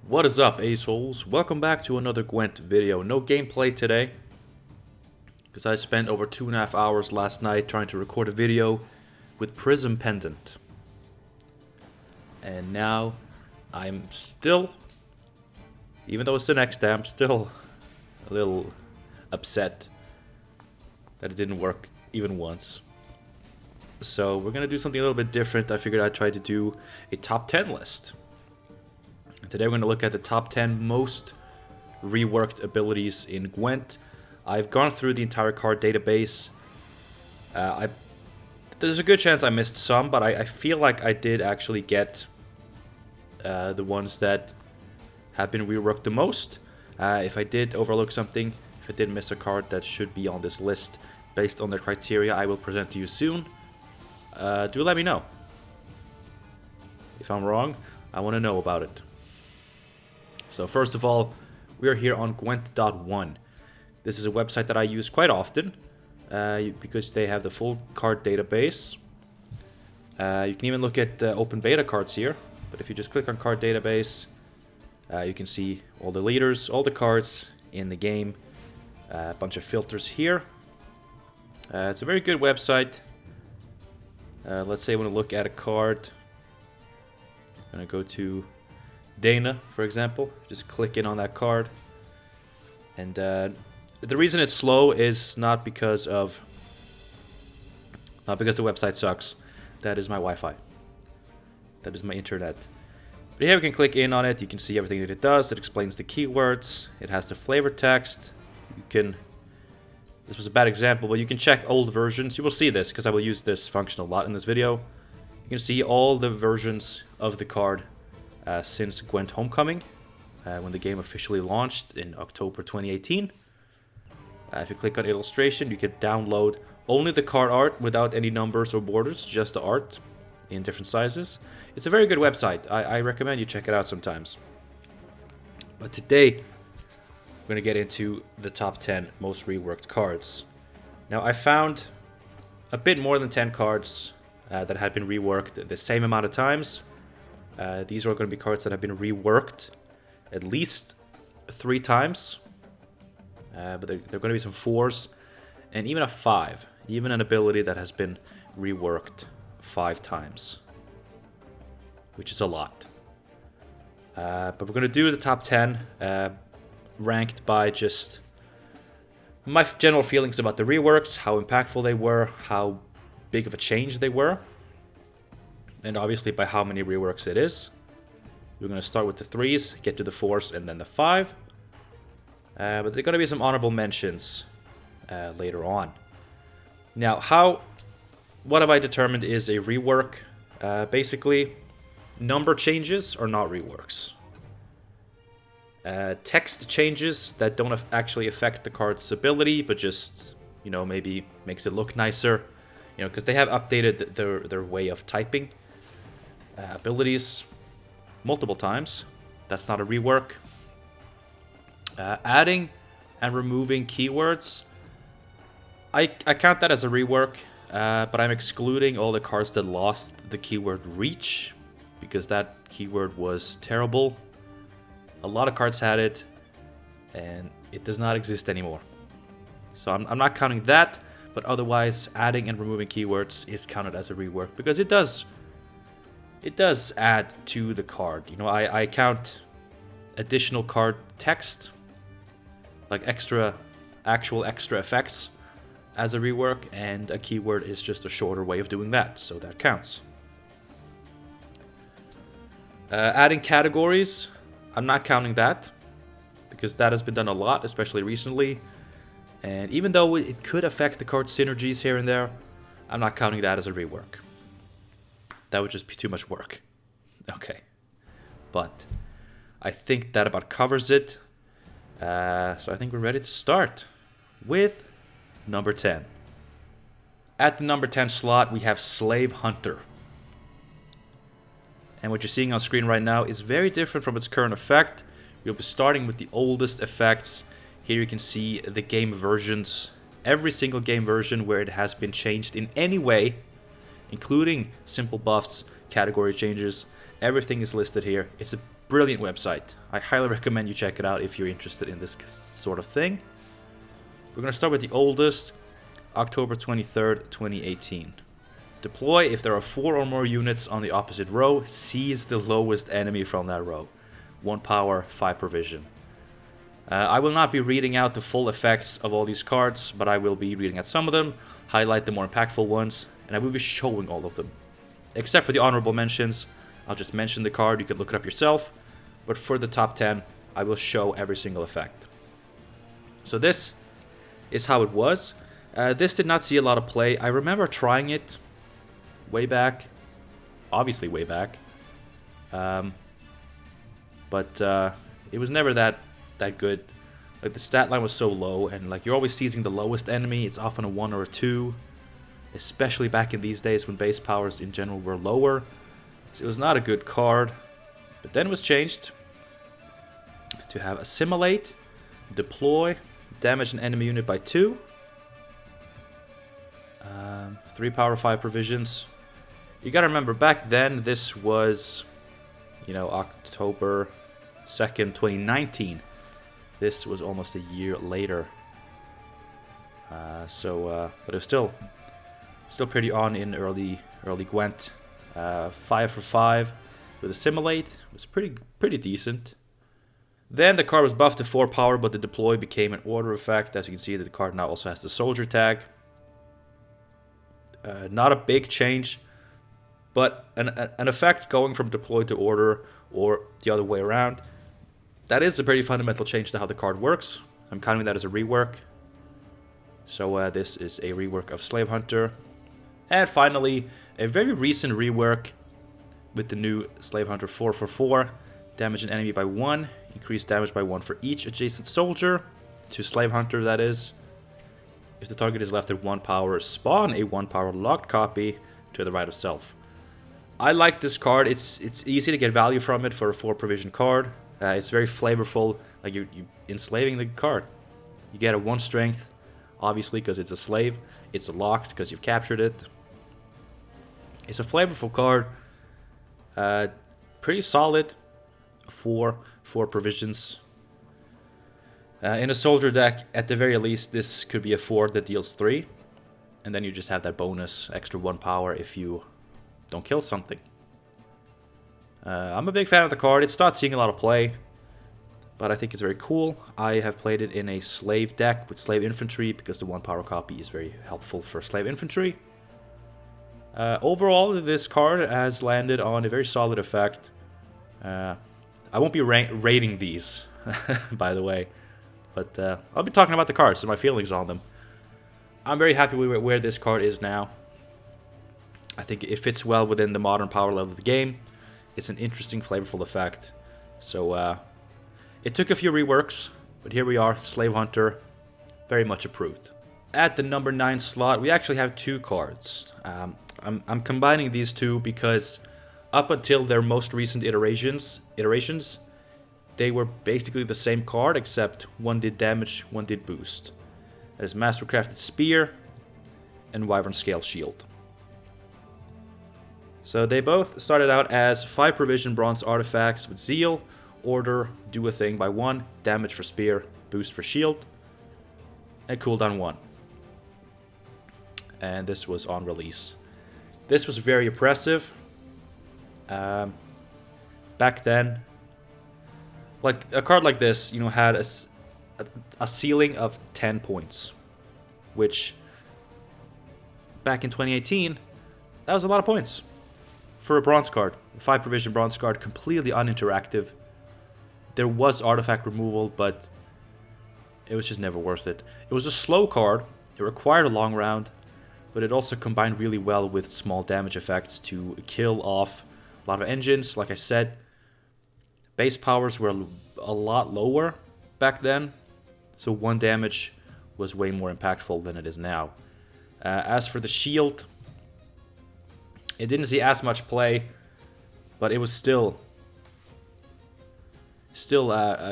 What is up, assholes? Welcome back to another Gwent video. No gameplay today, because I spent over 2.5 hours last night trying to record a video with Prism Pendant. And now, I'm still, even though it's the next day, I'm still a little upset that it didn't work even once. So we're going to do something a little bit different. I figured I'd try to do a top 10 list. Today we're going to look at the top 10 most reworked abilities in Gwent. I've gone through the entire card database. There's a good chance I missed some, but I feel like I did actually get the ones that have been reworked the most. If I did overlook something, if I did miss a card that should be on this list based on the criteria I will present to you soon, do let me know. If I'm wrong, I want to know about it. So first of all, we are here on Gwent.1. This is a website that I use quite often because they have the full card database. You can even look at open beta cards here, but if you just click on card database, you can see all the leaders, all the cards in the game, a bunch of filters here. It's a very good website. Let's say I want to look at a card. I'm going to go to Dana, for example. Just click in on that card. And the reason it's slow is not because the website sucks. That is my Wi-Fi. That is my internet. But here we can click in on it. You can see everything that it does. It explains the keywords. It has the flavor text. You can... This was a bad example, but you can check old versions. You will see this because I will use this function a lot in this video. You can see all the versions of the card since Gwent Homecoming, when the game officially launched in October 2018. If you click on illustration, you can download only the card art without any numbers or borders, just the art in different sizes. It's a very good website. I recommend you check it out sometimes. But today, we're going to get into the top 10 most reworked cards. Now, I found a bit more than 10 cards that had been reworked the same amount of times. These are going to be cards that have been reworked at least 3 times. But there are going to be some 4s and even a 5. Even an ability that has been reworked 5 times. Which is a lot. But we're going to do the top 10 ranked by just my general feelings about the reworks, how impactful they were, how big of a change they were. And obviously by how many reworks it is. We're going to start with the 3s, get to the 4s, and then the 5. But there are going to be some honorable mentions later on. Now, what have I determined is a rework? Basically, number changes are not reworks. Text changes that don't actually affect the card's ability, but just, maybe makes it look nicer. Because they have updated their way of typing abilities multiple times. That's not a rework. Adding and removing keywords. I count that as a rework, but I'm excluding all the cards that lost the keyword reach, because that keyword was terrible. A lot of cards had it, and it does not exist anymore. So I'm not counting that, but otherwise adding and removing keywords is counted as a rework, because it does add to the card. I count additional card text, like actual extra effects, as a rework, and a keyword is just a shorter way of doing that, so that counts. Adding categories, I'm not counting that, because that has been done a lot, especially recently. And even though it could affect the card synergies here and there, I'm not counting that as a rework. That would just be too much work. Okay. But I think that about covers it. So I think we're ready to start with number 10. At the number 10 slot, we have Slave Hunter. And what you're seeing on screen right now is very different from its current effect. We'll be starting with the oldest effects. Here you can see the game versions. Every single game version where it has been changed in any way, including simple buffs, category changes. Everything is listed here. It's a brilliant website. I highly recommend you check it out if you're interested in this sort of thing. We're going to start with the oldest, October 23rd, 2018. Deploy if there are 4 or more units on the opposite row. Seize the lowest enemy from that row. 1 power, 5 provision. I will not be reading out the full effects of all these cards, but I will be reading out some of them, highlight the more impactful ones, and I will be showing all of them. Except for the honorable mentions, I'll just mention the card, you can look it up yourself, but for the top 10, I will show every single effect. So this is how it was. This did not see a lot of play. I remember trying it way back, obviously way back, but it was never that good. Like, the stat line was so low, and like, you're always seizing the lowest enemy. It's often a 1 or a 2, especially back in these days when base powers in general were lower. So it was not a good card. But then it was changed to have assimilate, deploy, damage an enemy unit by 2, 3 power, 5 provisions. You gotta remember, back then this was, you know, October 2nd, 2019. This was almost a year later. But it was still pretty on in early Gwent. 5 for 5 with assimilate was pretty decent. Then the card was buffed to 4 power, but the deploy became an order effect. As you can see, the card now also has the soldier tag. Not a big change, but an effect going from deploy to order or the other way around. That is a pretty fundamental change to how the card works. I'm counting that as a rework. So this is a rework of Slave Hunter. And finally, a very recent rework with the new Slave Hunter 4 for 4. Damage an enemy by 1. Increase damage by 1 for each adjacent soldier. To Slave Hunter, that is. If the target is left at 1 power, spawn a 1 power locked copy to the right of self. I like this card. It's easy to get value from it for a 4 provision card. It's very flavorful, like you enslaving the card. You get a 1 strength, obviously, because it's a slave. It's a locked because you've captured it. It's a flavorful card. Pretty solid for 4 provisions. In a soldier deck, at the very least, this could be a 4 that deals 3. And then you just have that bonus extra 1 power if you don't kill something. I'm a big fan of the card. It's not seeing a lot of play, but I think it's very cool. I have played it in a slave deck with slave infantry because the 1 power copy is very helpful for slave infantry. Overall, this card has landed on a very solid effect. I won't be rating these, by the way, but I'll be talking about the cards and my feelings on them. I'm very happy with where this card is now. I think it fits well within the modern power level of the game. It's an interesting, flavorful effect. So, it took a few reworks, but here we are, Slave Hunter, very much approved. At the number 9 slot, we actually have 2 cards. I'm combining these 2 because up until their most recent iterations, they were basically the same card, except one did damage, one did boost. That is Mastercrafted Spear and Wyvern Scale Shield. So they both started out as 5 provision bronze artifacts with Zeal, Order, do a thing by 1, damage for Spear, boost for Shield, and cooldown 1. And this was on release. This was very oppressive. Back then, like a card like this, you know, had a ceiling of 10 points, which back in 2018, that was a lot of points. For a bronze card, a 5 provision bronze card, completely uninteractive. There was artifact removal, but it was just never worth it. It was a slow card, it required a long round, but it also combined really well with small damage effects to kill off a lot of engines. Like I said, base powers were a lot lower back then, so 1 damage was way more impactful than it is now. As for the shield, it didn't see as much play, but it was still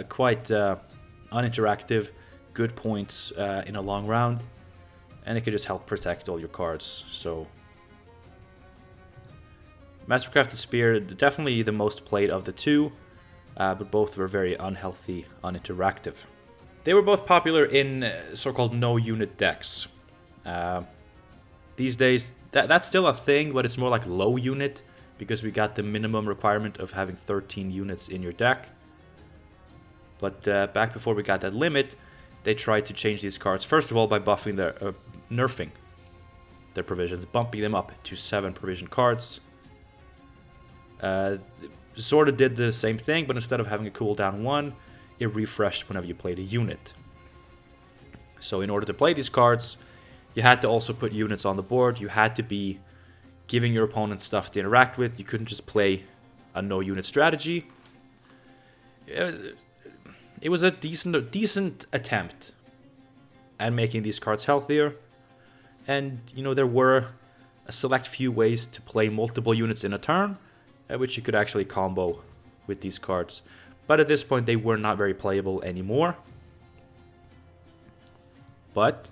quite uninteractive, good points in a long round, and it could just help protect all your cards. So Mastercrafted Spear, definitely the most played of the 2. but both were very unhealthy, uninteractive. They were both popular in so-called no-unit decks. These days, that's still a thing, but it's more like low unit, because we got the minimum requirement of having 13 units in your deck. But back before we got that limit, they tried to change these cards, first of all, by buffing their, nerfing their provisions, bumping them up to 7 provision cards. Sort of did the same thing, but instead of having a cooldown 1, it refreshed whenever you played a unit. So in order to play these cards, you had to also put units on the board. You had to be giving your opponent stuff to interact with. You couldn't just play a no-unit strategy. It was a decent attempt at making these cards healthier. And, you know, there were a select few ways to play multiple units in a turn, which you could actually combo with these cards. But at this point, they were not very playable anymore. But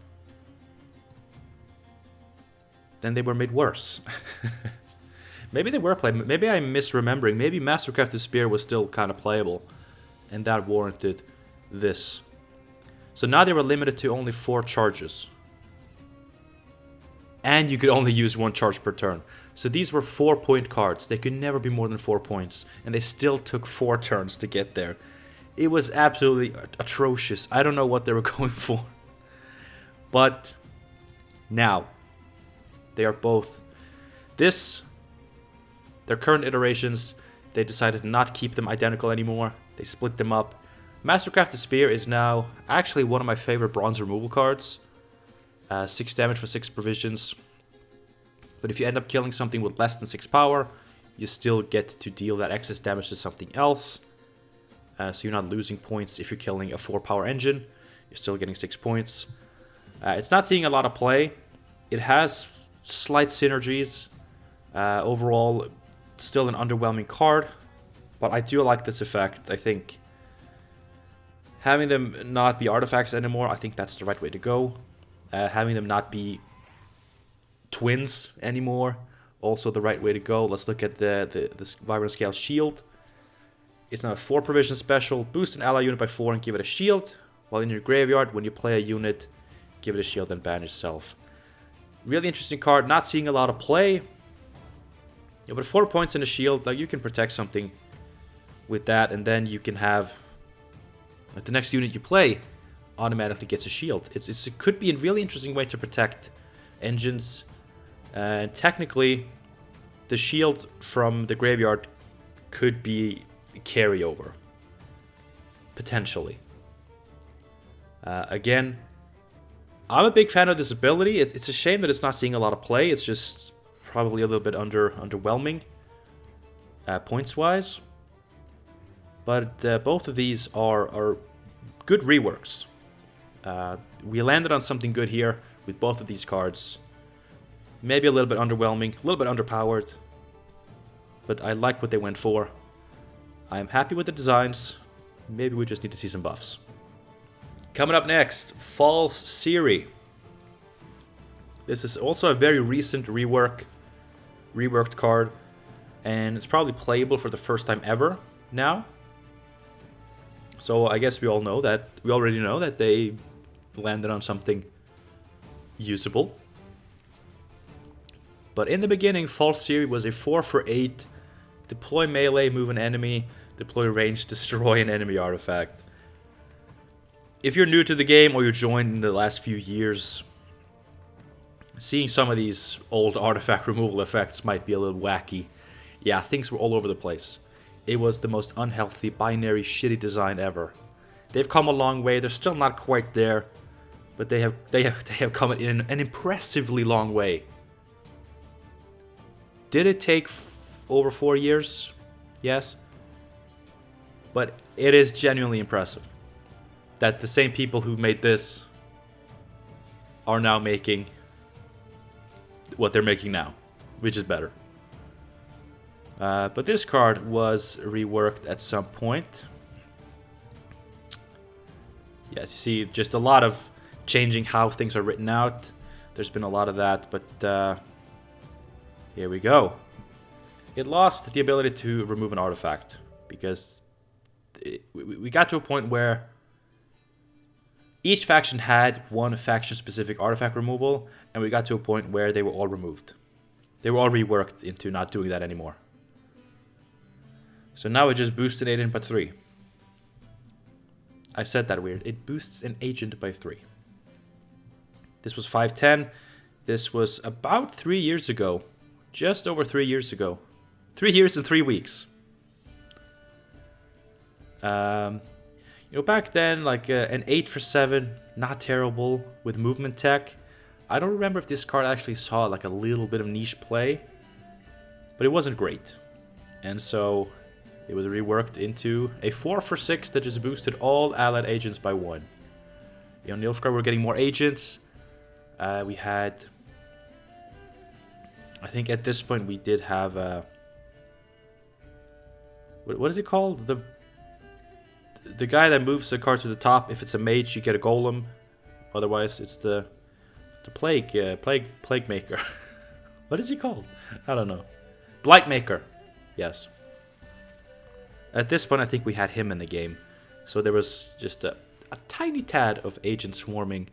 then they were made worse. Maybe they were playable. Maybe I'm misremembering. Maybe Mastercrafted Spear was still kind of playable, and that warranted this. So now they were limited to only 4 charges. And you could only use 1 charge per turn. So these were 4-point cards. They could never be more than 4 points. And they still took 4 turns to get there. It was absolutely atrocious. I don't know what they were going for. But now, they are both. Their current iterations, they decided to not keep them identical anymore. They split them up. Mastercrafted Spear is now actually one of my favorite bronze removal cards. 6 damage for 6 provisions. But if you end up killing something with less than 6 power, you still get to deal that excess damage to something else. So you're not losing points if you're killing a 4 power engine. You're still getting 6 points. It's not seeing a lot of play. It has slight synergies. Overall, still an underwhelming card. But I do like this effect. I think having them not be artifacts anymore, I think that's the right way to go. Having them not be twins anymore, also the right way to go. Let's look at the Wyvern Scale Shield. It's now a 4 provision special. Boost an ally unit by 4 and give it a shield. While in your graveyard, when you play a unit, give it a shield and ban itself. Really interesting card. Not seeing a lot of play. Yeah, but 4 points in a shield, like you can protect something with that, and then you can have like, the next unit you play automatically gets a shield. It could be a really interesting way to protect engines. And technically, the shield from the graveyard could be a carryover. Potentially. Again, I'm a big fan of this ability. It's a shame that it's not seeing a lot of play. It's just probably a little bit underwhelming points-wise. But both of these are good reworks. We landed on something good here with both of these cards. Maybe a little bit underwhelming, a little bit underpowered. But I like what they went for. I'm happy with the designs. Maybe we just need to see some buffs. Coming up next, False Ciri. This is also a very recent reworked card. And it's probably playable for the first time ever now. So I guess we already know that they landed on something usable. But in the beginning, False Ciri was a 4 for 8. Deploy melee, move an enemy. Deploy range, destroy an enemy artifact. If you're new to the game or you joined in the last few years, seeing some of these old artifact removal effects might be a little wacky. Yeah, things were all over the place. It was the most unhealthy, binary, shitty design ever. They've come a long way. They're still not quite there, but they have come in an impressively long way. Did it take over 4 years? Yes. But it is genuinely impressive that the same people who made this are now making what they're making now, which is better. But this card was reworked at some point. Yes, you see just a lot of changing how things are written out. There's been a lot of that, but here we go. It lost the ability to remove an artifact because we got to a point where each faction had one faction-specific artifact removal, and we got to a point where they were all removed. They were all reworked into not doing that anymore. So now it just boosts an agent by 3. I said that weird. It boosts an agent by 3. This was 510. This was about 3 years ago. Just over 3 years ago. 3 years and 3 weeks. Back then, like an 8 for 7, not terrible with movement tech. I don't remember if this card actually saw like a little bit of niche play, but it wasn't great. And so it was reworked into a 4 for 6 that just boosted all allied agents by 1. On Nilfgaard, we're getting more agents. We had, I think at this point we did have what is it called? The guy that moves the card to the top. If it's a mage, you get a golem. Otherwise, it's the plague maker. What is he called? I don't know. Blight maker. Yes. At this point, I think we had him in the game, so there was just a tiny tad of agents swarming.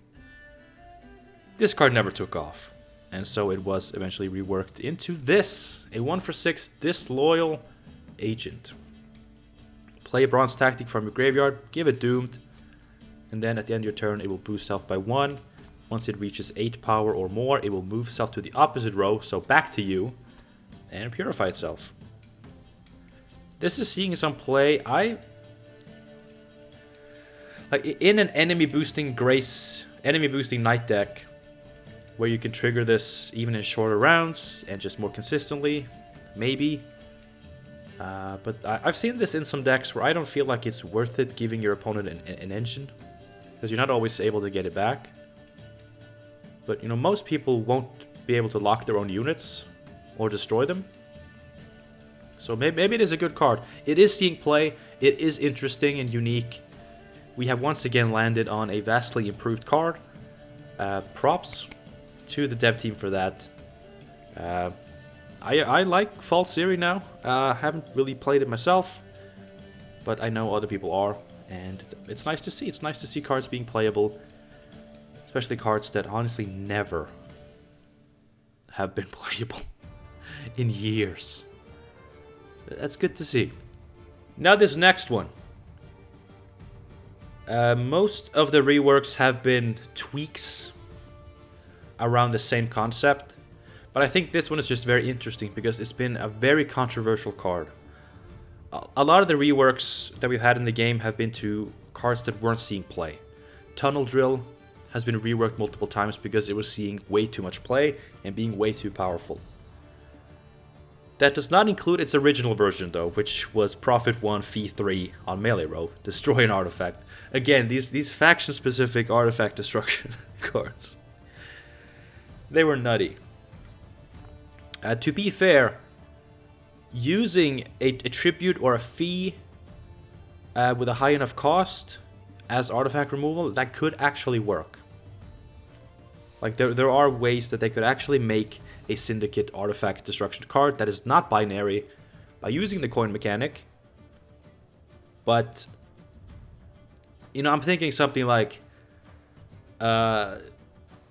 This card never took off, and so it was eventually reworked into this, a 1 for 6 disloyal agent. Play a bronze tactic from your graveyard, give it doomed, and then at the end of your turn it will boost self by 1. Once it reaches 8 power or more, it will move self to the opposite row, so back to you, and purify itself. This is seeing some play. Like in an enemy boosting knight deck, where you can trigger this even in shorter rounds and just more consistently, maybe. But I've seen this in some decks where I don't feel like it's worth it giving your opponent an engine, because you're not always able to get it back. But most people won't be able to lock their own units or destroy them. So maybe it is a good card. It is seeing play. It is interesting and unique. We have once again landed on a vastly improved card. Props to the dev team for that. I like Fall Ciri now. Haven't really played it myself, but I know other people are, and it's nice to see. It's nice to see cards being playable, especially cards that honestly never have been playable in years. That's good to see. Now this next one. Most of the reworks have been tweaks around the same concept, but I think this one is just very interesting because it's been a very controversial card. A lot of the reworks that we've had in the game have been to cards that weren't seeing play. Tunnel Drill has been reworked multiple times because it was seeing way too much play and being way too powerful. That does not include its original version though, which was Profit 1, Fee 3 on melee row, destroy an artifact. Again, these faction-specific artifact destruction cards, they were nutty. To be fair, using a tribute or a fee with a high enough cost as artifact removal, that could actually work. Like there are ways that they could actually make a syndicate artifact destruction card that is not binary by using the coin mechanic. But I'm thinking something like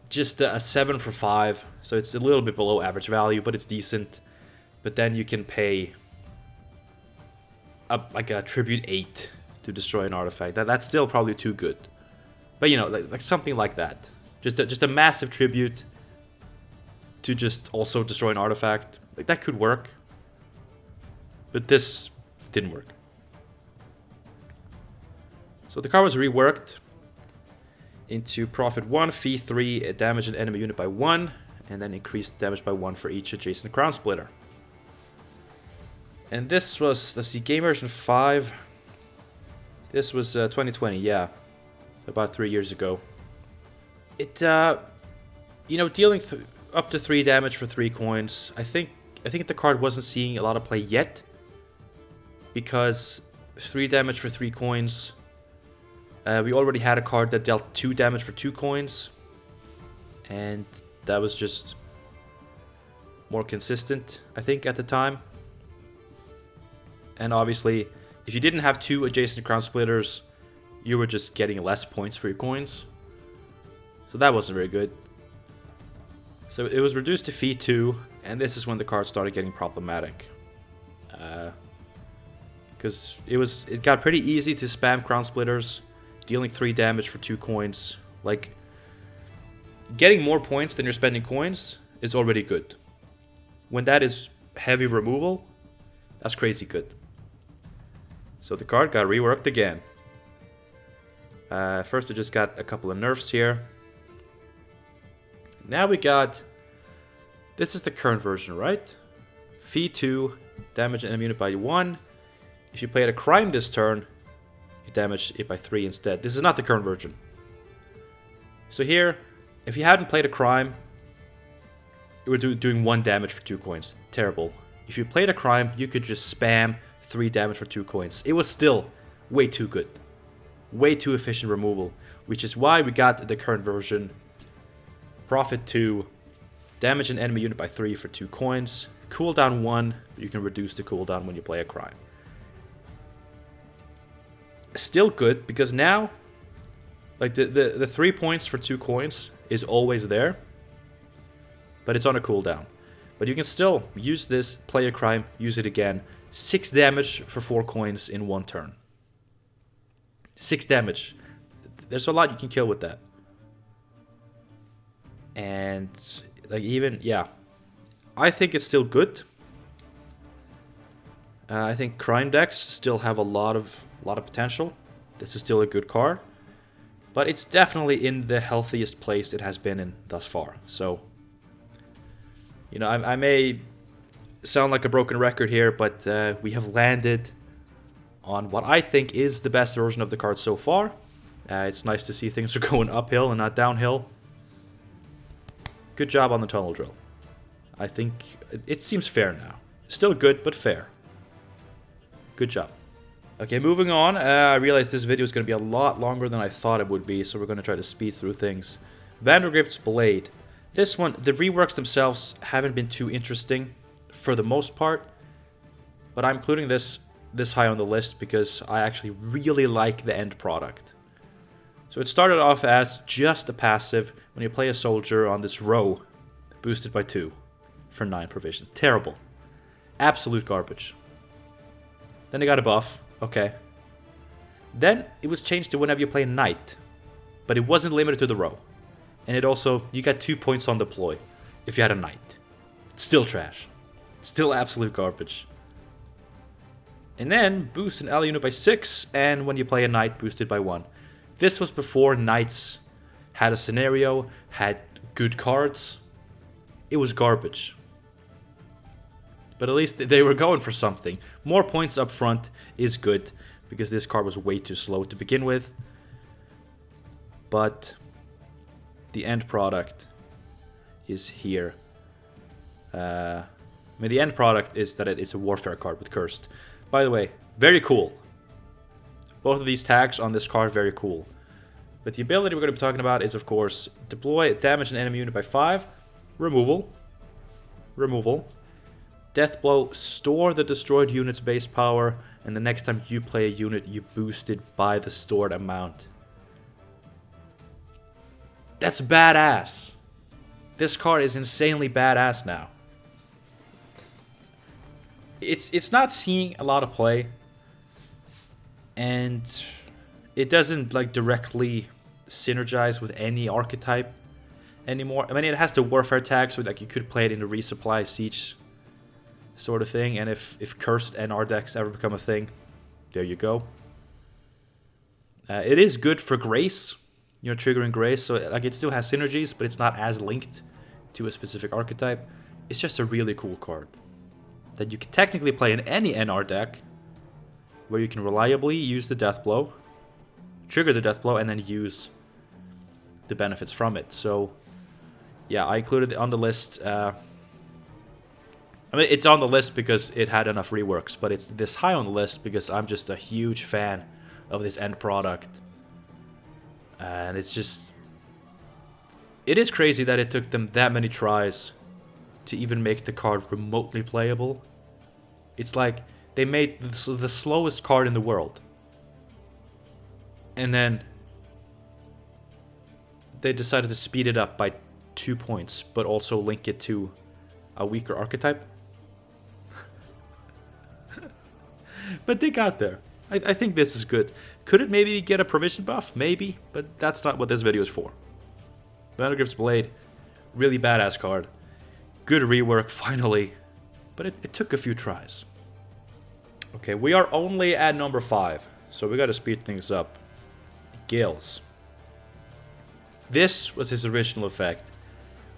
just a 7 for 5, so it's a little bit below average value, but it's decent. But then you can pay like a tribute 8 to destroy an artifact. That's still probably too good. But like something like that. Just a massive tribute to just also destroy an artifact. Like that could work. But this didn't work. So the card was reworked into Profit 1, Fee 3, damage an enemy unit by 1, and then increased damage by 1 for each adjacent Crown Splitter. And this was, let's see, game version 5. This was 2020, yeah. About 3 years ago. It, dealing up to 3 damage for 3 coins. I think the card wasn't seeing a lot of play yet, because 3 damage for 3 coins. We already had a card that dealt 2 damage for 2 coins, and that was just more consistent, I think, at the time. And obviously, If you didn't have 2 adjacent crown splitters, you were just getting less points for your coins. So that wasn't very good. So it was reduced to fee 2, and this is when the card started getting problematic. Because it got pretty easy to spam crown splitters, dealing 3 damage for 2 coins. Like, getting more points than you're spending coins is already good. When that is heavy removal, that's crazy good. So the card got reworked again. First it just got a couple of nerfs here. Now we got... This is the current version, right? Fee 2, damage an enemy unit by 1. If you played a crime this turn, you damage it by 3 instead. This is not the current version. So here, if you hadn't played a crime, you were doing 1 damage for 2 coins. Terrible. If you played a crime, you could just spam 3 damage for 2 coins. It was still way too good. Way too efficient removal. Which is why we got the current version. Profit 2. Damage an enemy unit by 3 for 2 coins. Cooldown 1. You can reduce the cooldown when you play a crime. Still good, because now, like the 3 points for 2 coins is always there. But it's on a cooldown. But you can still use this, play a crime, use it again. 6 damage for 4 coins in 1 turn. 6 damage. There's a lot you can kill with that. And, like, even, yeah. I think it's still good. I think crime decks still have a lot of potential. This is still a good card. But it's definitely in the healthiest place it has been in thus far. So, you know, I may sound like a broken record here, but we have landed on what I think is the best version of the card so far. It's nice to see things are going uphill and not downhill. Good job on the tunnel drill. I think it seems fair now. Still good, but fair. Good job. Okay, moving on. I realized this video is going to be a lot longer than I thought it would be, so we're going to try to speed through things. Vandergrift's Blade. This one, the reworks themselves haven't been too interesting for the most part, but I'm including this high on the list because I actually really like the end product. So it started off as just a passive when you play a soldier on this row, boosted by 2 for 9 provisions. Terrible. Absolute garbage. Then it got a buff. Okay. Then it was changed to whenever you play a knight, but it wasn't limited to the row. And it also, you got 2 points on deploy if you had a knight. Still trash. Still absolute garbage. And then boost an ally unit by 6, and when you play a knight, boosted by 1. This was before knights had a scenario, had good cards. It was garbage. But at least they were going for something. More points up front is good, because this card was way too slow to begin with. But the end product is here. I mean, the end product is that it is a warfare card with Cursed. By the way, very cool. Both of these tags on this card, very cool. But the ability we're going to be talking about is, of course, deploy, damage an enemy unit by 5, removal, death blow, store the destroyed unit's base power, and the next time you play a unit, you boost it by the stored amount. That's badass. This card is insanely badass now. It's not seeing a lot of play, and it doesn't like directly synergize with any archetype anymore. I mean, it has the warfare tag, so like you could play it in a resupply siege sort of thing, and if Cursed NR decks ever become a thing, there you go. It is good for Grace, you know, triggering Grace, so like it still has synergies, but it's not as linked to a specific archetype. It's just a really cool card that you can technically play in any NR deck, where you can reliably use the death blow, trigger the death blow, and then use the benefits from it. So yeah, I included it on the list. I mean, it's on the list because it had enough reworks, but it's this high on the list because I'm just a huge fan of this end product. And it's just... It is crazy that it took them that many tries to even make the card remotely playable. It's like they made the slowest card in the world. And then they decided to speed it up by 2 points, but also link it to a weaker archetype. But they got there. I think this is good. Could it maybe get a provision buff? Maybe, but that's not what this video is for. Vandergrift's Blade, really badass card. Good rework, finally. But it took a few tries. Okay, we are only at number 5, so we gotta speed things up. Gills. This was his original effect.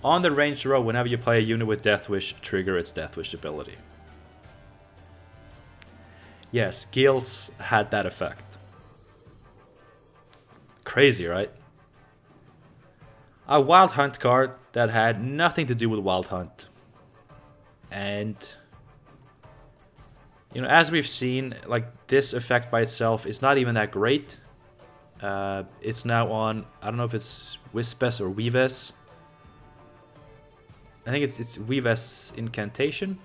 On the range row, whenever you play a unit with Death Wish, trigger its Death Wish ability. Yes, Gills had that effect. Crazy, right? A Wild Hunt card that had nothing to do with Wild Hunt. And, you know, as we've seen, like, this effect by itself is not even that great. It's now on, I don't know if it's Wispes or Weaves. I think it's Weaves Incantation.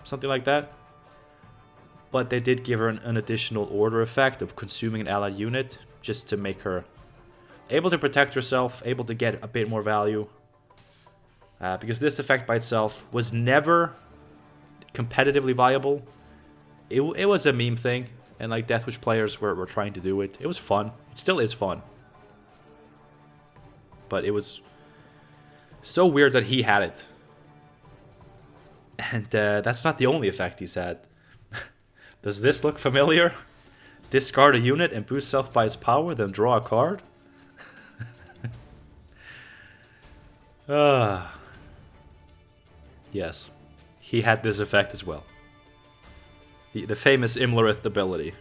Something like that. But they did give her an additional order effect of consuming an allied unit, just to make her able to protect herself, able to get a bit more value. Because this effect by itself was never competitively viable. It was a meme thing, and like Deathwish players were trying to do it. It was fun. It still is fun. But it was so weird that he had it. And that's not the only effect he's had. Does this look familiar? Discard a unit and boost self by its power, then draw a card? Yes, he had this effect as well. The famous Imlerith ability.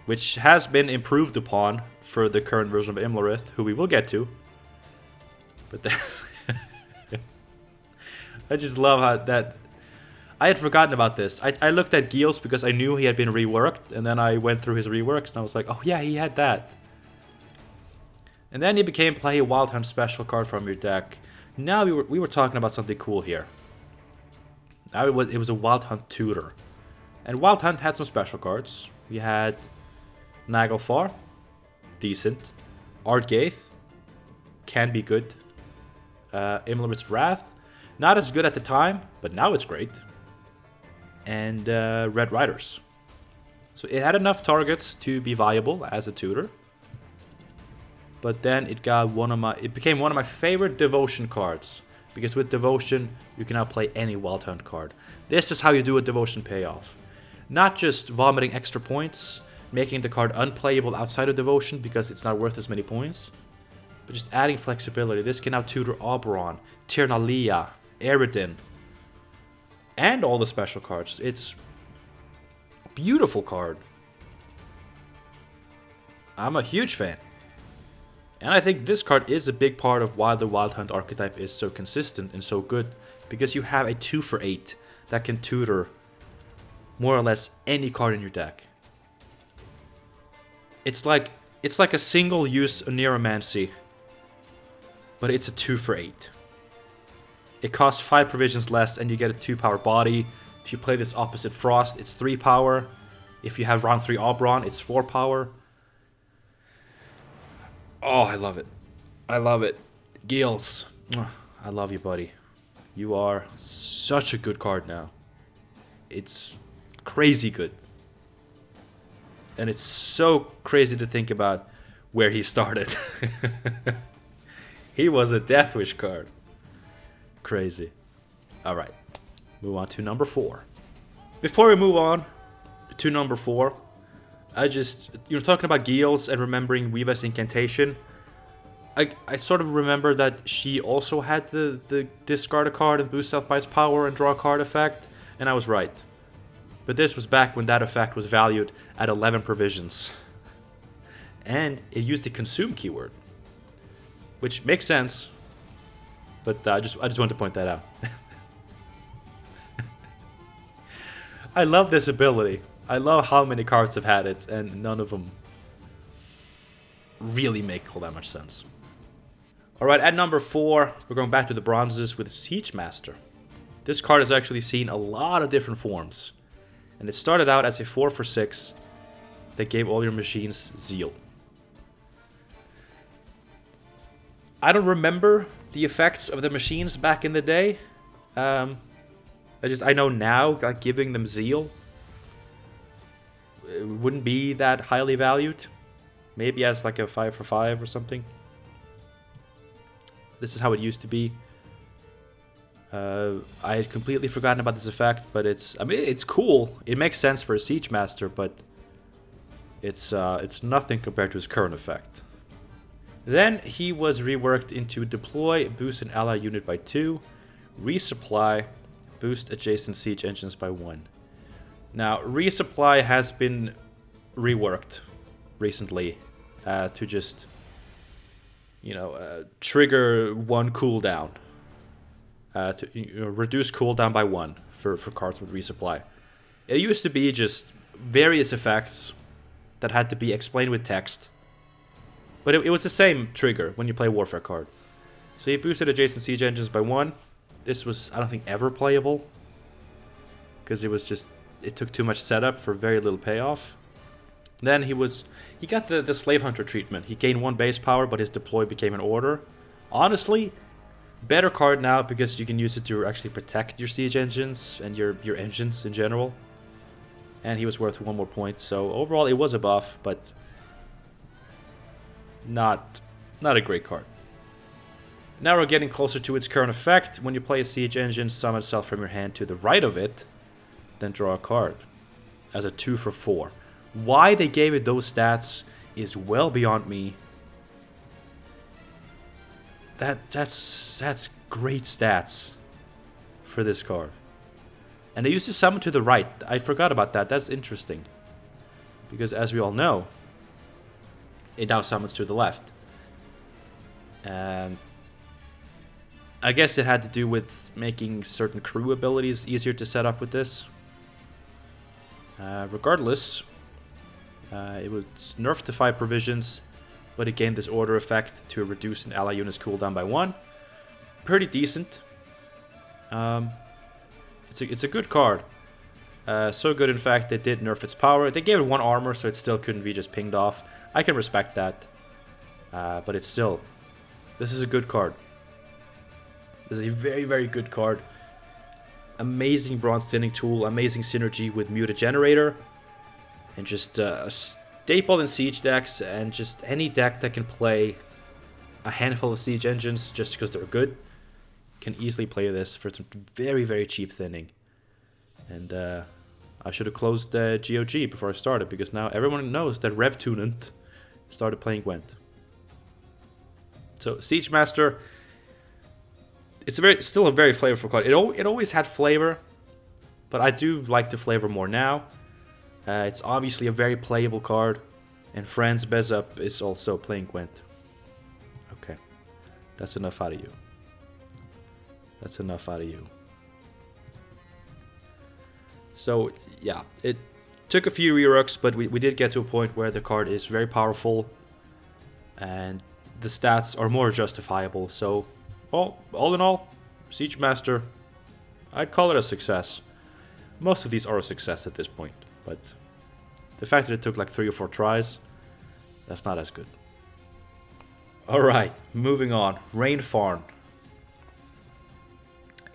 Which has been improved upon for the current version of Imlerith, who we will get to. But I just love how that... I had forgotten about this. I looked at Gills because I knew he had been reworked, and then I went through his reworks, and I was like, oh yeah, he had that. And then he became play a Wild Hunt special card from your deck. Now we were talking about something cool here. Now it was a Wild Hunt tutor. And Wild Hunt had some special cards. We had Naglfar, decent. Ardgaith, can be good. Imlerith's Wrath, not as good at the time, but now it's great. And Red Riders. So it had enough targets to be viable as a tutor. But then it became one of my favorite Devotion cards. Because with Devotion, you can now play any Wild Hunt card. This is how you do a Devotion payoff. Not just vomiting extra points, making the card unplayable outside of Devotion because it's not worth as many points. But just adding flexibility. This can now tutor Oberon, Tirnalia, Eredin, and all the special cards. It's a beautiful card. I'm a huge fan. And I think this card is a big part of why the Wild Hunt archetype is so consistent and so good. Because you have a 2-for-8 that can tutor more or less any card in your deck. It's like a single use Neuromancy, but it's a 2-for-8. It costs 5 provisions less and you get a 2-power body. If you play this opposite Frost, it's 3 power. If you have round 3 Oberon, it's 4 power. Oh, I love it. I love it. Gills, I love you, buddy. You are such a good card now. It's crazy good. And it's so crazy to think about where he started. He was a Deathwish card. Crazy. Alright. Move on to number 4. Before we move on to number 4, you were talking about Gills and remembering Weave's Incantation. I sort of remember that she also had the discard a card and boost self by its power and draw a card effect, and I was right. But this was back when that effect was valued at 11 provisions. And it used the consume keyword. Which makes sense, but I just wanted to point that out. I love this ability. I love how many cards have had it, and none of them really make all that much sense. Alright, at number 4, we're going back to the bronzes with Siege Master. This card has actually seen a lot of different forms. And it started out as a 4 for 6 that gave all your machines Zeal. I don't remember the effects of the machines back in the day. I know now, like, giving them Zeal, it wouldn't be that highly valued. Maybe as like a 5 for 5 or something. This is how it used to be. I had completely forgotten about this effect, but it's cool. It makes sense for a Siege Master, but it's nothing compared to his current effect. Then he was reworked into deploy, boost an ally unit by 2, resupply, boost adjacent siege engines by 1. Now, resupply has been reworked recently to just, trigger 1 cooldown. To reduce cooldown by 1 for cards with resupply. It used to be just various effects that had to be explained with text. But it was the same trigger when you play a Warfare card. So he boosted adjacent siege engines by 1. This was, I don't think, ever playable. Because it took too much setup for very little payoff. Then he got the Slave Hunter treatment. He gained 1 base power, but his deploy became an order. Honestly, better card now because you can use it to actually protect your siege engines and your engines in general. And he was worth 1 more point. So overall, it was a buff, but not a great card. Now we're getting closer to its current effect. When you play a siege engine, summon itself from your hand to the right of it, then draw a card as a 2 for 4. Why they gave it those stats is well beyond me. That's great stats for this card. And they used to summon to the right. I forgot about that. That's interesting. Because as we all know, it now summons to the left. And I guess it had to do with making certain crew abilities easier to set up with this. Regardless, it was nerfed to 5 provisions, but it gained this order effect to reduce an ally unit's cooldown by 1. Pretty decent. It's a good card. So good, in fact, they did nerf its power. They gave it 1 armor, so it still couldn't be just pinged off. I can respect that. But it's still... This is a good card. This is a very, very good card. Amazing bronze thinning tool. Amazing synergy with Mutagenerator. And just a staple in siege decks. And just any deck that can play a handful of siege engines just because they're good can easily play this for some very, very cheap thinning. And I should have closed GOG before I started, because now everyone knows that RevTunant started playing Gwent. So Siege Master, it's still a very flavorful card. It always had flavor, but I do like the flavor more now. It's obviously a very playable card, and Franz Bezup is also playing Gwent. Okay, that's enough out of you. That's enough out of you. So, yeah, it took a few reworks, but we did get to a point where the card is very powerful and the stats are more justifiable. So, all in all, Siege Master, I'd call it a success. Most of these are a success at this point, but the fact that it took like 3 or 4 tries, that's not as good. Alright, moving on. Rainfarn.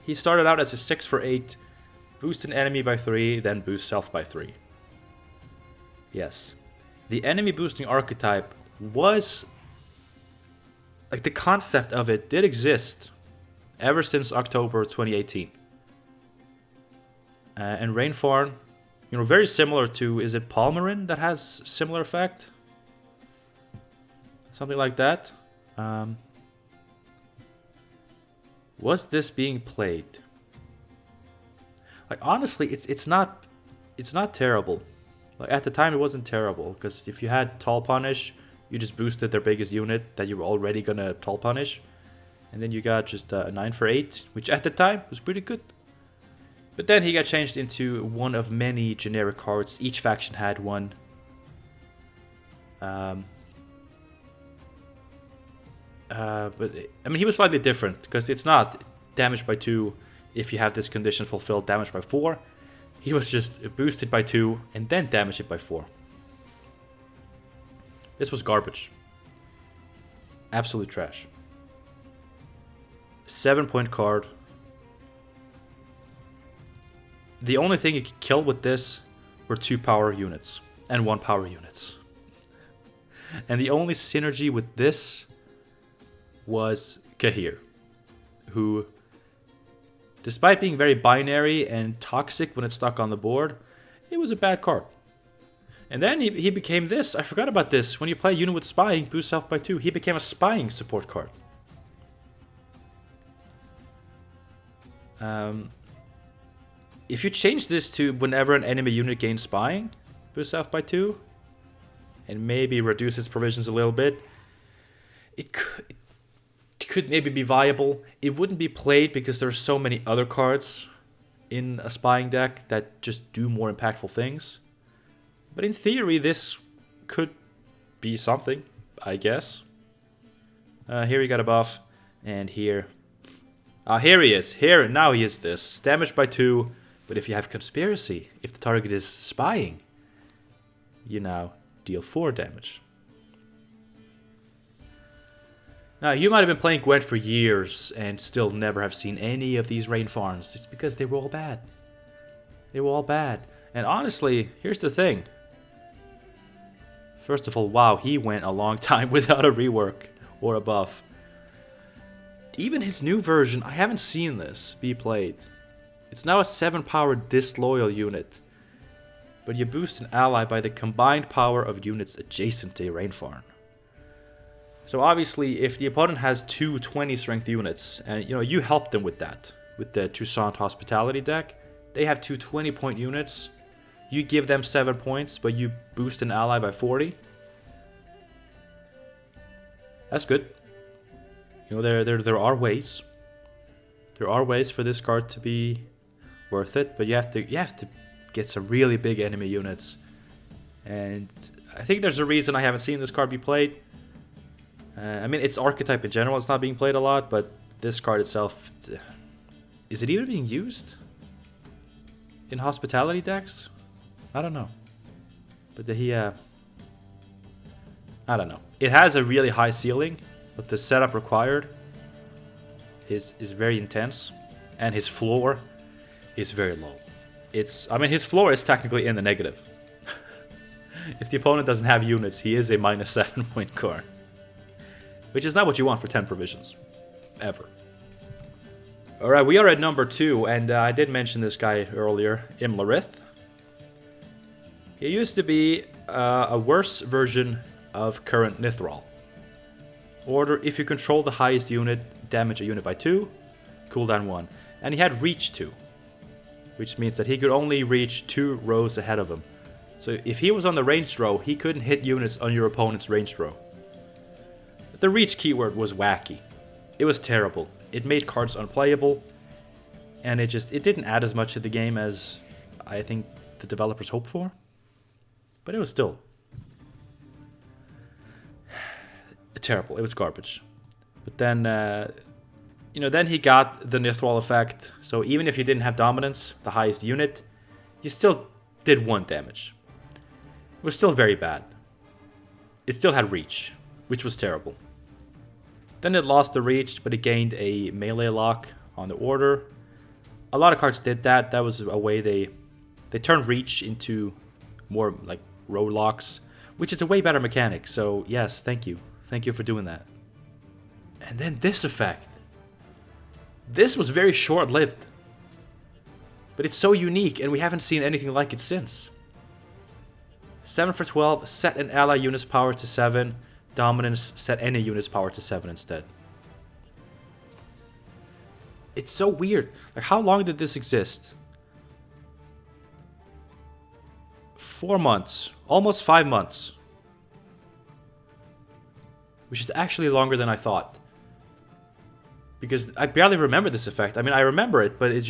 He started out as a 6 for 8, boost an enemy by 3, then boost self by 3. Yes. The enemy boosting archetype was... like, the concept of it did exist ever since October 2018. And Rainfarn, very similar to, is it Palmerin that has similar effect? Something like that. Was this being played? Like, honestly, it's not terrible. Like, at the time, it wasn't terrible, because if you had Tall Punish, you just boosted their biggest unit that you were already gonna Tall Punish, and then you got just a 9 for 8, which at the time was pretty good. But then he got changed into one of many generic cards. Each faction had one. But I mean, he was slightly different, because it's not damage by 2, if you have this condition fulfilled, damage by 4. He was just boosted by 2 and then damaged it by 4. This was garbage. Absolute trash. 7-point card. The only thing you could kill with this were 2 power units and 1 power units. And the only synergy with this was Kahir, who, despite being very binary and toxic when it's stuck on the board, it was a bad card. And then he became this. I forgot about this. When you play a unit with spying, boost self by 2, he became a spying support card. If you change this to whenever an enemy unit gains spying, boost self by 2, and maybe reduce its provisions a little bit, it could maybe be viable. It wouldn't be played because there's so many other cards in a spying deck that just do more impactful things. But in theory, this could be something, I guess. Here we got a buff, and here. Here he is. Here, now he is this. Damage by 2, but if you have Conspiracy, if the target is spying, you now deal 4 damage. Now, you might have been playing Gwent for years and still never have seen any of these rain farms. It's because they were all bad. They were all bad. And honestly, here's the thing. First of all, wow, he went a long time without a rework or a buff. Even his new version, I haven't seen this be played. It's now a 7-power disloyal unit. But you boost an ally by the combined power of units adjacent to a rain farm. So obviously, if the opponent has 2 20 strength units, and you help them with that, with the Toussaint Hospitality deck, they have 2 20-point units. You give them 7 points, but you boost an ally by 40. That's good. There are ways. There are ways for this card to be worth it, but you have to get some really big enemy units. And I think there's a reason I haven't seen this card be played. I mean, it's archetype in general. It's not being played a lot, but this card itself, is it even being used in hospitality decks? I don't know. But I don't know. It has a really high ceiling, but the setup required is very intense, and his floor is very low. His floor is technically in the negative. If the opponent doesn't have units, he is a minus 7-point card. Which is not what you want for 10 provisions. Ever. Alright, we are at number 2, and I did mention this guy earlier, Imlerith. He used to be a worse version of current Nithral. Order, if you control the highest unit, damage a unit by 2, cooldown 1. And he had reach 2, which means that he could only reach 2 rows ahead of him. So if he was on the ranged row, he couldn't hit units on your opponent's ranged row. The reach keyword was wacky. It was terrible. It made cards unplayable, and it didn't add as much to the game as I think the developers hoped for. But it was still terrible. It was garbage. But then, then he got the Nithral effect. So even if you didn't have dominance, the highest unit, you still did 1 damage. It was still very bad. It still had reach, which was terrible. Then it lost the reach, but it gained a melee lock on the order. A lot of cards did that. That was a way they turned reach into more like row locks, which is a way better mechanic. So yes, thank you. Thank you for doing that. And then this effect. This was very short-lived. But it's so unique, and we haven't seen anything like it since. 7 for 12, set an ally unit's power to 7. Dominance, set any unit's power to 7 instead. It's so weird. Like, how long did this exist? 4 months. Almost 5 months. Which is actually longer than I thought. Because I barely remember this effect. I mean, I remember it, but it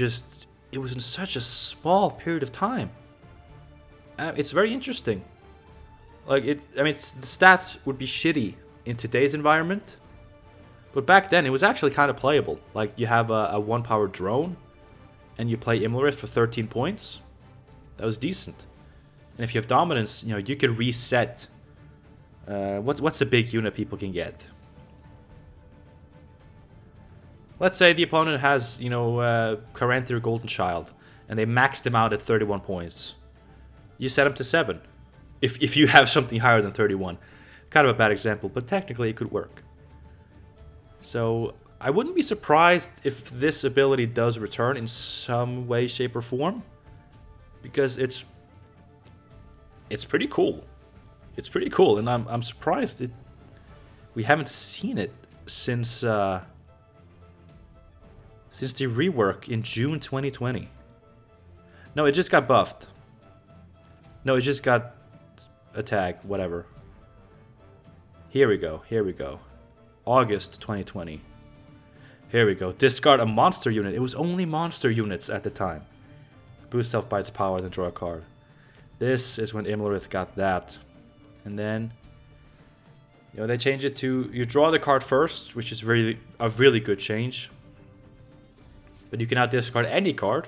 was in such a small period of time. And it's very interesting. Like, the stats would be shitty in today's environment. But back then, it was actually kind of playable. Like, you have a 1-power drone and you play Imlerith for 13 points, that was decent. And if you have dominance, you know, you could reset. What's a big unit people can get? Let's say the opponent has, you know, Caranthir Golden Child, and they maxed him out at 31 points. You set him to 7. If you have something higher than 31. Kind of a bad example, but technically it could work. So I wouldn't be surprised if this ability does return in some way, shape, or form. Because it's pretty cool. It's pretty cool, and I'm surprised we haven't seen it since the rework in June 2020. No, it just got buffed. No, it just got a tag, whatever. Here we go, here we go. August 2020. Here we go. Discard a monster unit. It was only monster units at the time. Boost self by its power, then draw a card. This is when Imlerith got that. And then, you know, they change it to you draw the card first, which is really a really good change. But you can now discard any card.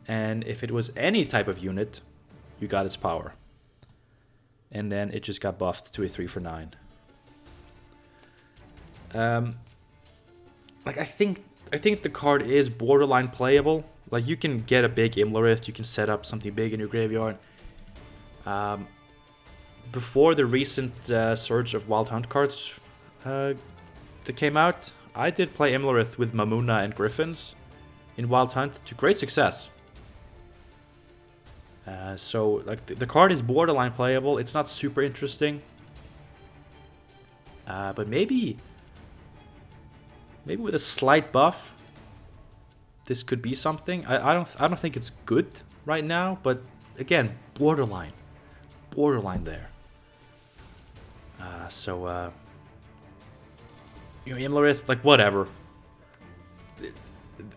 And if it was any type of unit, you got its power. And then it just got buffed to a 3 for 9. Like I think the card is borderline playable. Like you can get a big Imlerith, you can set up something big in your graveyard. Before the recent surge of Wild Hunt cards that came out, I did play Imlerith with Mamuna and Griffins in Wild Hunt to great success. So like the card is borderline playable. It's not super interesting, but maybe with a slight buff, this could be something. I don't think it's good right now, but again, borderline there. You know, Imlerith, like whatever.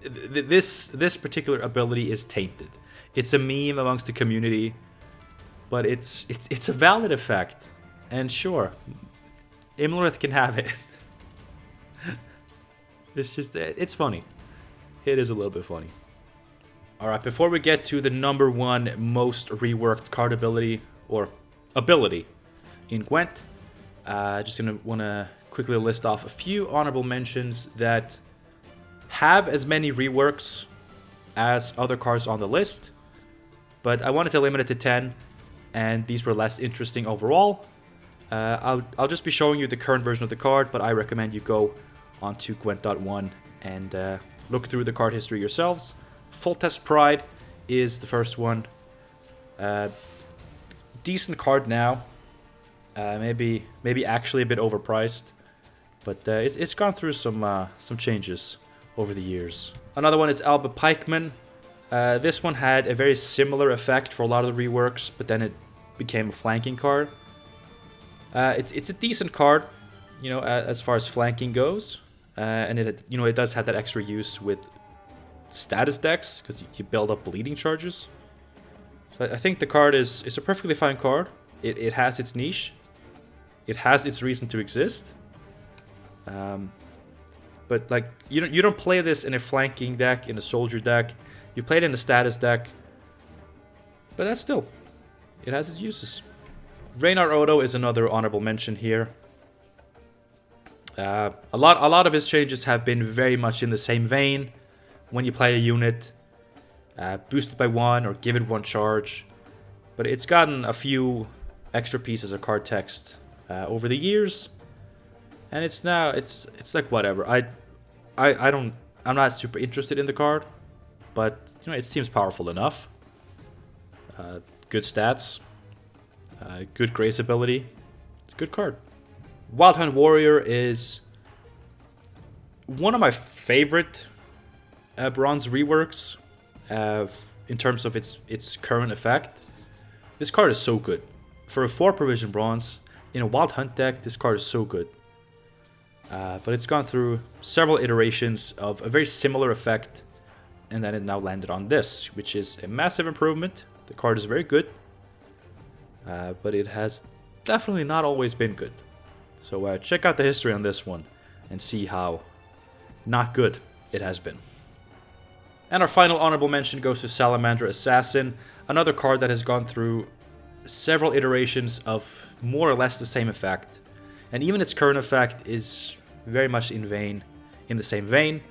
This particular ability is tainted. It's a meme amongst the community, but it's a valid effect, and sure, Imlerith can have it. It's funny. It is a little bit funny. Alright, before we get to the number 1 most reworked card ability, or ability, in Gwent, just gonna wanna quickly list off a few honorable mentions that have as many reworks as other cards on the list, but I wanted to limit it to 10, and these were less interesting overall. I'll just be showing you the current version of the card, but I recommend you go onto Gwent.1 and look through the card history yourselves. Full Test Pride is the first one. Decent card now. Maybe actually a bit overpriced, but it's gone through some changes over the years. Another one is Alba Pikeman. This one had a very similar effect for a lot of the reworks, but then it became a flanking card. It's a decent card, you know, as far as flanking goes, and it does have that extra use with status decks because you build up bleeding charges. So I think the card is a perfectly fine card. It has its niche. It has its reason to exist. But like you don't play this in a flanking deck, in a soldier deck. You play it in a status deck. But that's still, it has its uses. Raynar Odo is another honorable mention here. A lot of his changes have been very much in the same vein. When you play a unit, boost it by 1 or give it 1 charge. But it's gotten a few extra pieces of card text over the years, and it's like whatever. I'm not super interested in the card, but you know, it seems powerful enough. Good stats, good grace ability. It's a good card. Wild Hunt Warrior is one of my favorite bronze reworks in terms of its current effect. This card is so good. For a 4 provision bronze in a Wild Hunt deck, this card is so good. But it's gone through several iterations of a very similar effect, and then it now landed on this, which is a massive improvement. The card is very good, but it has definitely not always been good. So check out the history on this one and see how not good it has been. And our final honorable mention goes to Salamander Assassin, another card that has gone through several iterations of more or less the same effect. And even its current effect is very much in the same vein,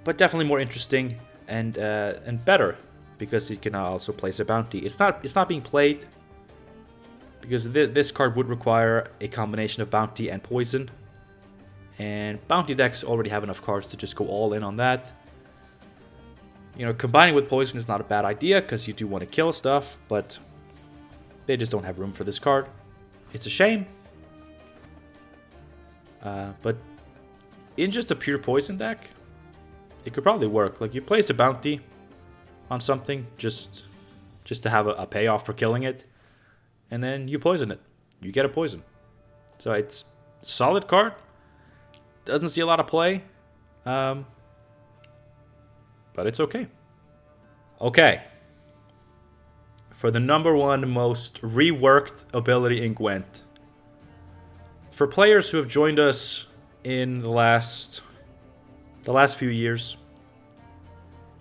but definitely more interesting and better because it can also place a bounty. It's not being played because this card would require a combination of bounty and poison, and bounty decks already have enough cards to just go all in on that. You know, combining with poison is not a bad idea because you do want to kill stuff, but they just don't have room for this card. It's a shame. But in just a pure poison deck, it could probably work. Like, you place a bounty on something just to have a payoff for killing it, and then you poison it. You get a poison. So it's a solid card. Doesn't see a lot of play. But it's okay. Okay. For the #1 most reworked ability in Gwent. For players who have joined us in the last few years,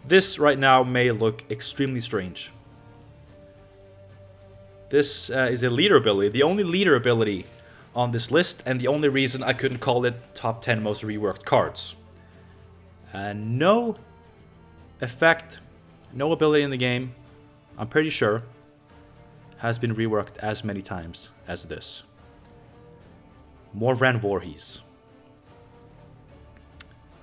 this right now may look extremely strange. This is a leader ability, the only leader ability on this list, and the only reason I couldn't call it top 10 most reworked cards. No effect, no ability in the game, I'm pretty sure, has been reworked as many times as this. Wyvern Voorhees.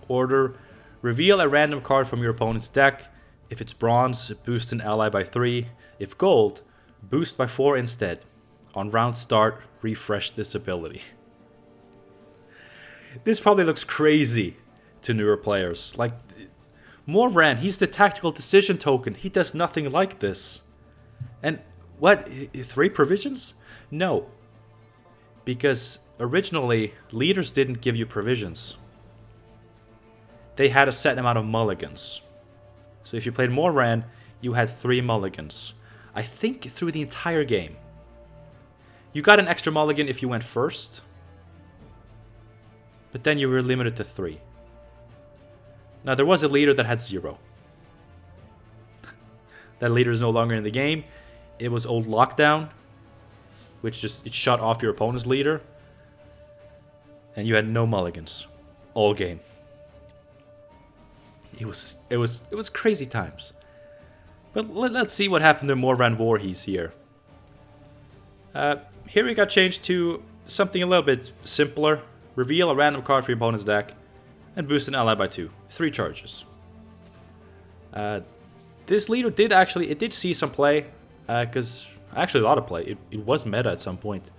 Order: reveal a random card from your opponent's deck. If it's bronze, boost an ally by 3. If gold, boost by 4 instead. On round start, refresh this ability. This probably looks crazy to newer players. Like, Wyvern, he's the tactical decision token. He does nothing like this. And what? 3 provisions? No. Because originally, leaders didn't give you provisions. They had a set amount of mulligans. So if you played Wyvern, you had 3 mulligans. I think through the entire game. You got an extra mulligan if you went first, but then you were limited to 3. Now, there was a leader that had 0. That leader is no longer in the game. It was old Lockdown, which it shut off your opponent's leader, and you had no mulligans all game. It was crazy times. But let's see what happened to Wyvern Voorhees here. Here we got changed to something a little bit simpler. Reveal a random card for your opponent's deck and boost an ally by 2. 3 charges. This leader did see some play, because actually a lot of play. It was meta at some point,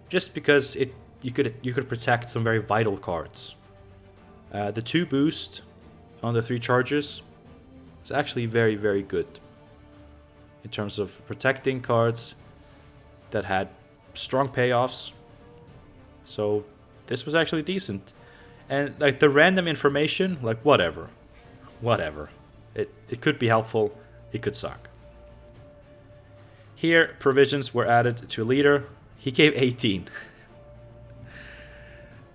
just because you could protect some very vital cards. The 2 boost on the 3 charges is actually very, very good in terms of protecting cards that had strong payoffs. So this was actually decent. And like the random information, like whatever. It could be helpful, it could suck. Here, provisions were added to a leader. He gave 18.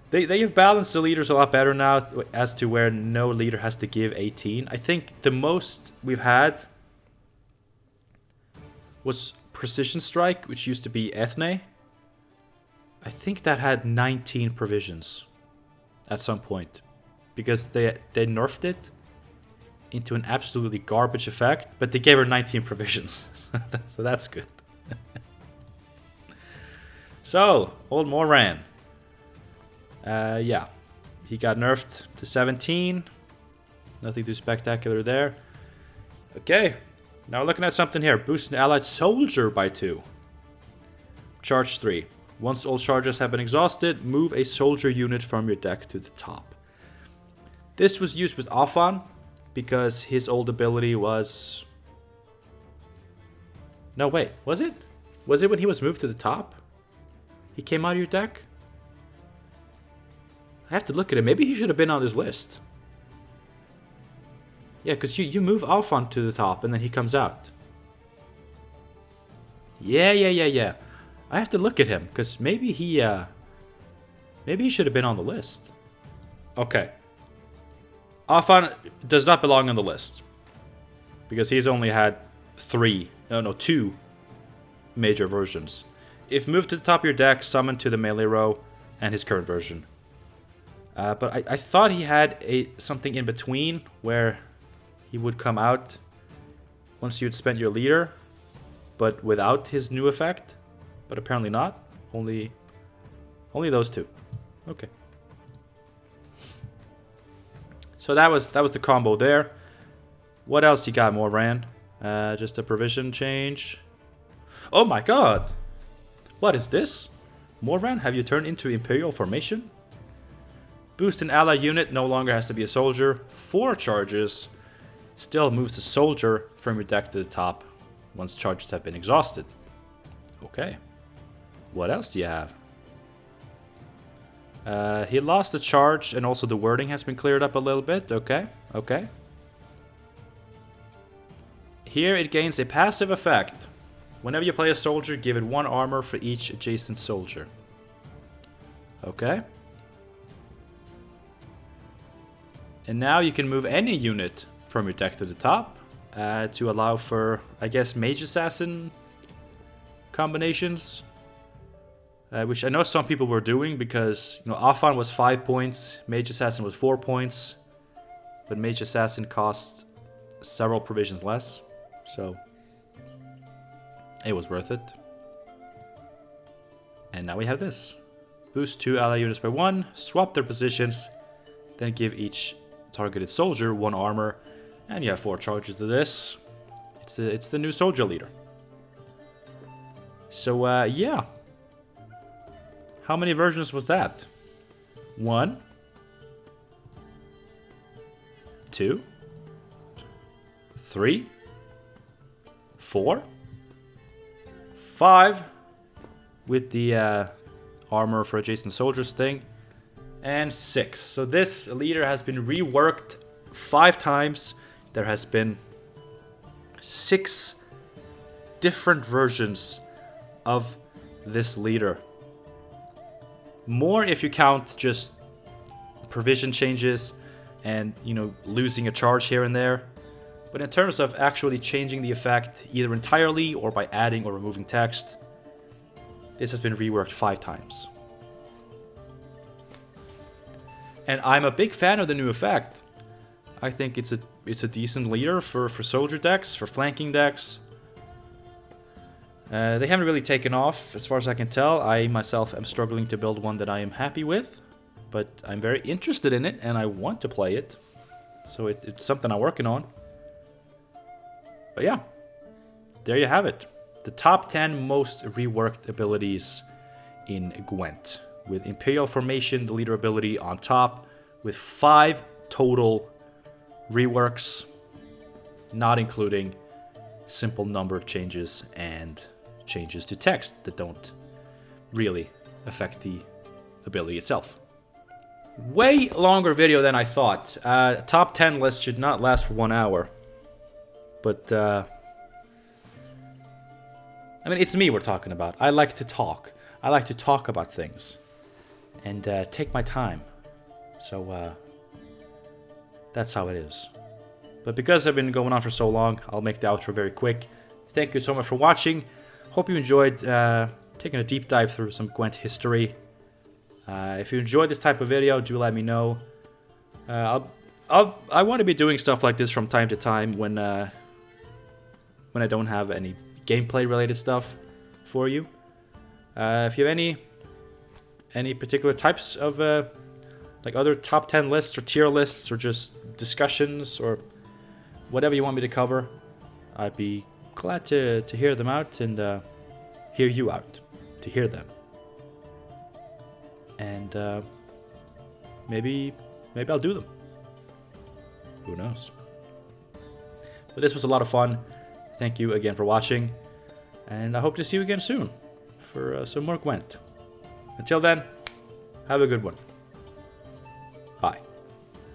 They have balanced the leaders a lot better now as to where no leader has to give 18. I think the most we've had was Precision Strike, which used to be Ethne. I think that had 19 provisions at some point, because they nerfed it into an absolutely garbage effect, but they gave her 19 provisions. So that's good. So, old Wyvern. Yeah, he got nerfed to 17. Nothing too spectacular there. Okay, now we're looking at something here. Boost an allied soldier by 2. Charge 3. Once all charges have been exhausted, move a soldier unit from your deck to the top. This was used with Afan because his old ability was... No, wait, was it? Was it when he was moved to the top? He came out of your deck? I have to look at it. Maybe he should have been on this list. Yeah, because you move Alphon to the top and then he comes out. Yeah. I have to look at him because maybe he should have been on the list. Okay. Afan does not belong on the list. Because he's only had 2 major versions. If moved to the top of your deck, summon to the melee row, and his current version. But I thought he had something in between where he would come out once you'd spent your leader, but without his new effect. But apparently not. Only those 2. Okay. So that was the combo there. What else you got, Morran? Just a provision change. Oh my god! What is this? Morran, have you turned into Imperial Formation? Boost an ally unit, no longer has to be a soldier. 4 charges. Still moves a soldier from your deck to the top once charges have been exhausted. Okay. What else do you have? He lost the charge and also the wording has been cleared up a little bit. Okay, okay. Here it gains a passive effect. Whenever you play a soldier, give it 1 armor for each adjacent soldier. Okay. And now you can move any unit from your deck to the top to allow for, I guess, Mage Assassin combinations. Which I know some people were doing because, you know, Afan was 5 points, Mage Assassin was 4 points, but Mage Assassin cost several provisions less, so it was worth it. And now we have this. Boost 2 ally units by 1, swap their positions, then give each targeted soldier 1 armor, and you have 4 charges to this. It's the new soldier leader. So, yeah. How many versions was that? 1, 2, 3, 4, 5 with the armor for adjacent soldiers thing, and 6. So this leader has been reworked 5 times. There has been 6 different versions of this leader. More if you count just provision changes and, you know, losing a charge here and there. But in terms of actually changing the effect either entirely or by adding or removing text, this has been reworked 5 times. And I'm a big fan of the new effect. I think it's a decent leader for soldier decks, for flanking decks. They haven't really taken off, as far as I can tell. I myself am struggling to build one that I am happy with, but I'm very interested in it, and I want to play it. So it's something I'm working on. But yeah, there you have it. The top 10 most reworked abilities in Gwent, with Imperial Formation, the leader ability, on top, with 5 total reworks, not including simple number changes and changes to text that don't really affect the ability itself. Way longer video than I thought. Top 10 list should not last for 1 hour. But, I mean, it's me we're talking about. I like to talk. I like to talk about things. And take my time. So, that's how it is. But because I've been going on for so long, I'll make the outro very quick. Thank you so much for watching. Hope you enjoyed taking a deep dive through some Gwent history. If you enjoyed this type of video, do let me know. I want to be doing stuff like this from time to time when I don't have any gameplay related stuff for you. If you have any particular types of like other top 10 lists or tier lists or just discussions or whatever you want me to cover, I'd be glad to hear them out and hear you out, to hear them. And maybe I'll do them. Who knows? But this was a lot of fun. Thank you again for watching, and I hope to see you again soon for some more Gwent. Until then, have a good one.